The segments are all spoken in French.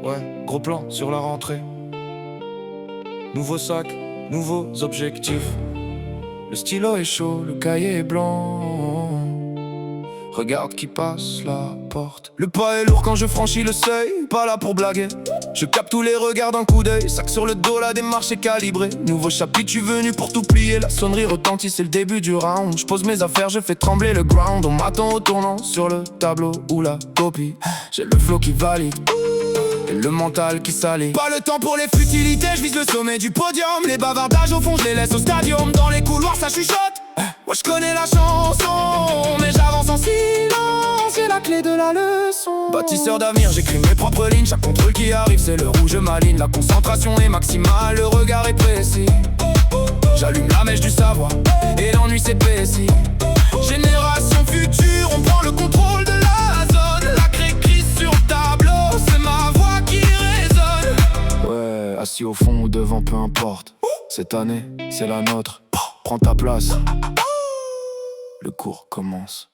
Ouais, gros plan sur la rentrée. Nouveau sac, nouveaux objectifs. Le stylo est chaud, le cahier est blanc. Regarde qui passe la porte. Le pas est lourd quand je franchis le seuil. Pas là pour blaguer. Je capte tous les regards d'un coup d'œil. Sac sur le dos, la démarche est calibrée. Nouveau chapitre, je suis venu pour tout plier. La sonnerie retentit, c'est le début du round. Je pose mes affaires, je fais trembler le ground. On m'attend au tournant sur le tableau ou la copie. J'ai le flow qui valide et le mental qui s'allie. Pas le temps pour les futilités, je vise le sommet du podium. Les bavardages au fond, je les laisse au stadium. Dans les couloirs, ça chuchote. Moi je connais la chanson, mais j'avance en silence. C'est la clé de la leçon. Bâtisseur d'avenir, j'écris mes propres lignes. Chaque contrôle qui arrive, c'est le rouge, je m'aligne. La concentration est maximale, le regard est précis. J'allume la mèche du savoir, et l'ennui s'épaissit. Génération future, on prend le contrôle de la zone. La craie écrite sur tableau, c'est ma voix qui résonne. Ouais, assis au fond ou devant, peu importe. Cette année, c'est la nôtre. Prends ta place. Le cours commence.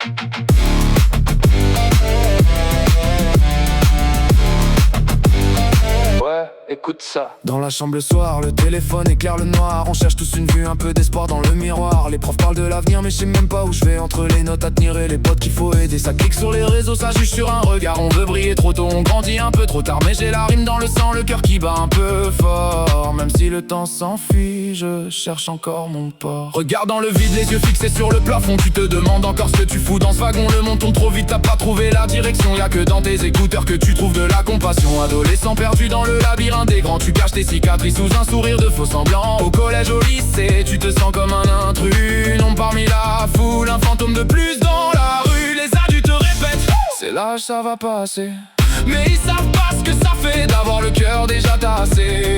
Ouais, écoute ça. Dans la chambre le soir, le téléphone éclaire le noir. On cherche tous une vue, un peu d'espoir dans le miroir. Les profs parlent de l'avenir mais je sais même pas où je vais. Entre les notes à tenir et les potes qu'il faut aider. Ça clique sur les réseaux, ça juge sur un regard. On veut briller trop tôt, on grandit un peu trop tard. Mais j'ai la rime dans le sang, le cœur qui bat un peu fort. Même si le temps s'enfuit, je cherche encore mon port. Regarde dans le vide, les yeux fixés sur le plafond. Tu te demandes encore ce que tu fous dans ce wagon. Le monde tourne trop vite, t'as pas trouvé la direction. Y'a que dans tes écouteurs que tu trouves de la compassion. Adolescent perdu dans le labyrinthe des grands. Tu caches tes cicatrices sous un sourire de faux semblant. Au collège, au lycée, tu te sens comme un intrus. Non parmi la foule, un fantôme de plus dans la rue. Les adultes répètent, c'est l'âge, ça va passer. Mais ils savent pas ce que ça fait d'avoir le cœur déjà tassé.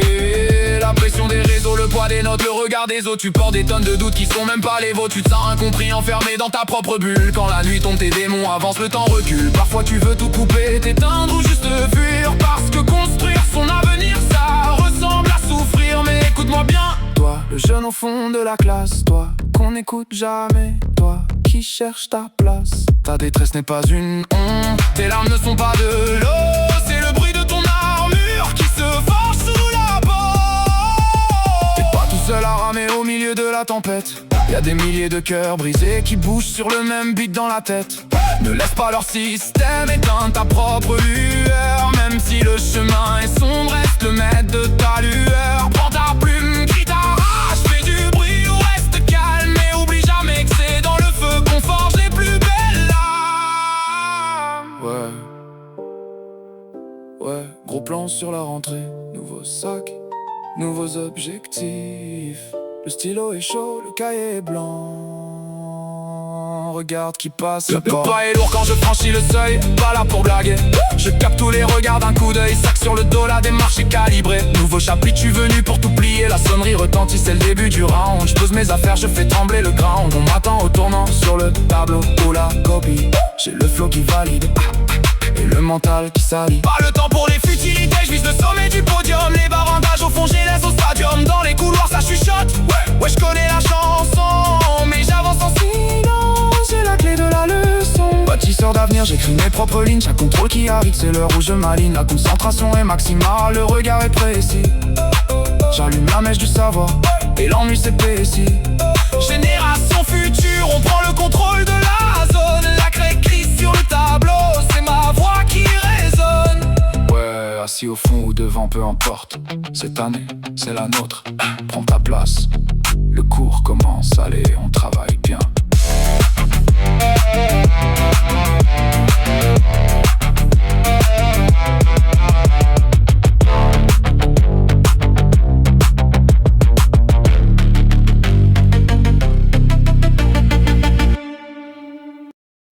La pression des réseaux, le poids des notes, le regard des autres. Tu portes des tonnes de doutes qui sont même pas les vôtres. Tu te sens incompris, enfermé dans ta propre bulle. Quand la nuit tombe, tes démons avancent, le temps recule. Parfois tu veux tout couper, t'éteindre ou juste fuir. Parce que construire son avenir, ça ressemble à souffrir. Mais écoute-moi bien, toi, le jeune au fond de la classe. Toi, qu'on n'écoute jamais. Toi, qui cherche ta place. Ta détresse n'est pas une honte. Tes larmes ne sont pas de l'eau. C'est le bruit de ton armure qui se forge sous la peau. T'es pas tout seul à ramer au milieu de la tempête. Y'a des milliers de cœurs brisés qui bougent sur le même beat dans la tête. Ne laisse pas leur système éteindre ta propre lueur. Même si le chemin est sombre, reste le maître de ta lueur. Prends ta plume, crie ta rage, fais du bruit ou reste calme. Mais oublie jamais que c'est dans le feu qu'on forge les plus belles lames. Ouais, gros plan sur la rentrée. Nouveau sac, nouveaux objectifs. Le stylo est chaud, le cahier est blanc. Regarde qui passe le pas est lourd quand je franchis le seuil. Pas là pour blaguer. Je capte tous les regards d'un coup d'œil. Sac sur le dos, la démarche est calibrée. Nouveau chapitre, je suis venu pour tout plier. La sonnerie retentit, c'est le début du round. Je pose mes affaires, je fais trembler le ground. On m'attend au tournant sur le tableau ou la copie. J'ai le flow qui valide et le mental qui s'allie. Pas le temps pour les futilités, je vise le sommet du podium. Les bavardages au fond, je les laisse au stadium. Dans les couloirs, ça chuchote. Ouais, je connais la chanson, mais j'avance en silence. J'ai la clé de la leçon. Bâtisseur d'avenir, j'écris mes propres lignes. Chaque contrôle qui arrive, c'est l'heure où je m'aligne. La concentration est maximale, le regard est précis. J'allume la mèche du savoir, et l'ennui s'épaissit. Génération future, on prend le contrôle de la zone. La craie écrite sur le tableau, c'est ma voix qui résonne. Ouais, assis au fond ou devant, peu importe. Cette année, c'est la nôtre. Prends ta place, le cours commence, allez, on travaille.